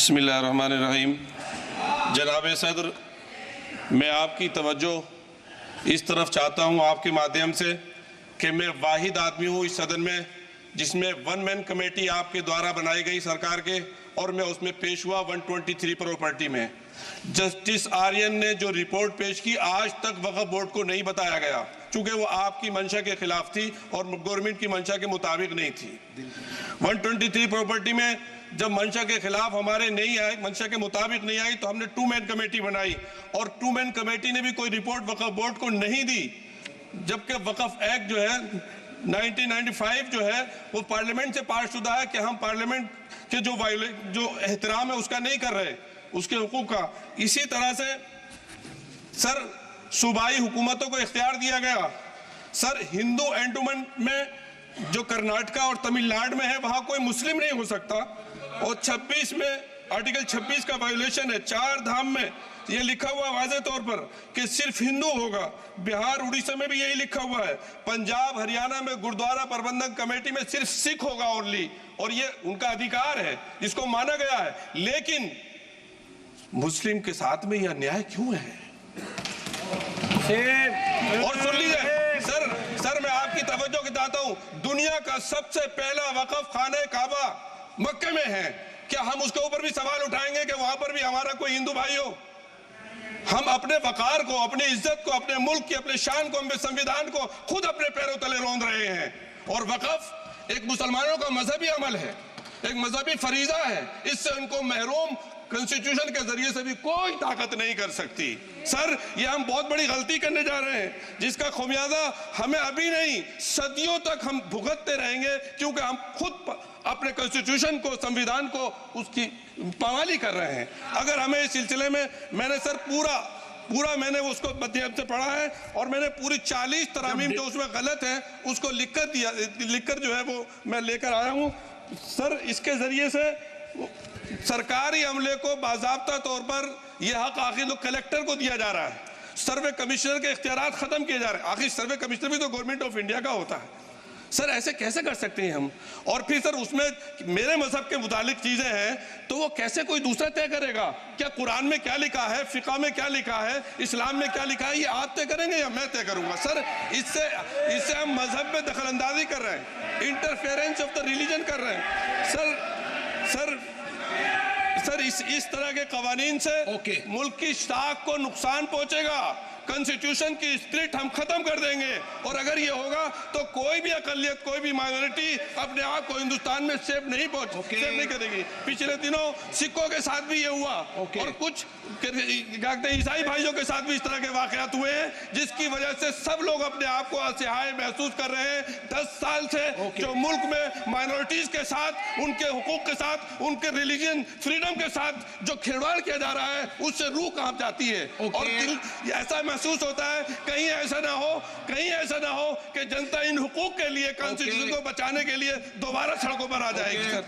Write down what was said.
बिस्मिल्लाहिर्रहमानिर्रहीम। जनाब सदर, मैं आपकी तवज्जो इस तरफ चाहता हूँ आपके माध्यम से कि मैं वाहिद आदमी हूँ इस सदन में जिसमें वन मैन कमेटी आपके द्वारा बनाई गई सरकार के, और मैं उसमें पेश हुआ 123 प्रॉपर्टी में। जस्टिस आर्यन ने जो रिपोर्ट पेश की, आज तक वक्फ बोर्ड को नहीं बताया गया, चूंकि वो आपकी मंशा के खिलाफ थी और गवर्नमेंट की मंशा के मुताबिक नहीं थी। 123 प्रॉपर्टी में जब मंशा के खिलाफ हमारे नहीं आए, मंशा के मुताबिक नहीं आई, तो हमने 2 मैन कमेटी बनाई और 2 मैन कमेटी ने भी कोई रिपोर्ट वक्फ बोर्ड को नहीं दी, जबकि वक्फ एक्ट जो है 1995 जो है वो पार्लियामेंट से पास शुदा है कि हम पार्लियामेंट के जो एहतराम है उसका नहीं कर रहे, उसके हुकूक का। इसी तरह से सर सूबाई हुकूमतों को इख्तियार दिया गया। सर हिंदू एंडोमेंट में जो कर्नाटका और तमिलनाडु में है वहां कोई मुस्लिम नहीं हो सकता, और 26 में आर्टिकल 26 का वायोलेशन है। 4 धाम में ये लिखा हुआ वाज़े तौर पर कि सिर्फ हिंदू होगा। बिहार उड़ीसा में भी यही लिखा हुआ है। पंजाब हरियाणा में गुरुद्वारा प्रबंधक कमेटी में सिर्फ सिख होगा ओनली, और ये उनका अधिकार है जिसको माना गया है। लेकिन मुस्लिम के साथ में यह अन्याय क्यों है? और सुन लीजिए सर मैं आपकी तवज्जो के चाहता हूं, दुनिया का सबसे पहला वक्फ खाने काबा मक्के में है। क्या हम उसके ऊपर भी सवाल उठाएंगे कि वहां पर भी हमारा कोई हिंदू भाई हो? हम अपने वकार को, अपनी इज्जत को, अपने मुल्क की, अपने शान को, अपने संविधान को खुद अपने पैरों तले रौंद रहे हैं। और वक्फ एक मुसलमानों का मजहबी अमल है, एक मजहबी फरीजा है। इससे उनको महरूम कॉन्स्टिट्यूशन के जरिए से भी कोई ताकत नहीं कर सकती। सर ये हम बहुत बड़ी गलती करने जा रहे हैं जिसका खुमियाजा हमें अभी नहीं सदियों तक हम भुगतते रहेंगे, क्योंकि हम खुद अपने कॉन्स्टिट्यूशन को, संविधान को, उसकी पामाली कर रहे हैं। अगर हमें इस सिलसिले में मैंने सर पूरा मैंने उसको मध्यम से पढ़ा है, और मैंने पूरी 40 तरामीम जो उसमें गलत है उसको लिखकर जो है वो मैं लेकर आया हूँ। सर इसके जरिए से सरकारी अमले को बाज़ाब्ता तौर पर यह हक आखिर तो कलेक्टर को दिया जा रहा है, सर्वे कमिश्नर के इख्तियारात खत्म किए जा रहे हैं। आखिर सर्वे कमिश्नर भी तो गवर्नमेंट ऑफ इंडिया का होता है। सर ऐसे कैसे कर सकते हैं हम? और फिर सर उसमें मेरे मजहब के मुतालिक चीजें हैं तो वो कैसे कोई दूसरा तय करेगा? क्या कुरान में क्या लिखा है, फिक़ा में क्या लिखा है, इस्लाम में क्या लिखा है, ये आप तय करेंगे या मैं तय करूंगा? सर इससे हम मजहब में दखल अंदाजी कर रहे हैं, इंटरफेरेंस ऑफ द रिलीजन कर रहे हैं। सर इस तरह के कवानीन से मुल्क की साख को नुकसान पहुंचेगा। कॉन्स्टिट्यूशन की स्पिरिट हम खत्म कर देंगे, और अगर ये होगा तो कोई भी अकलियत, कोई भी माइनॉरिटी अपने आप को हिंदुस्तान में सेफ नहीं करेगी। पिछले दिनों सिखों के साथ भी ये हुआ, और कुछ ईसाई भाइयों के साथ भी इस तरह के वाकयात हुए हैं, जिसकी वजह से सब लोग अपने आप को असहाय महसूस कर रहे हैं। 10 साल से जो मुल्क में माइनॉरिटीज के साथ, उनके हुकूक के साथ, उनके रिलीजन फ्रीडम के साथ जो खिलवाड़ किया जा रहा है, उससे रूह कांप जाती है। और ऐसा महसूस होता है कहीं ऐसा ना हो कि जनता इन हुकूक के लिए, कॉन्स्टिट्यूशन को बचाने के लिए दोबारा सड़कों पर आ जाएगी। सर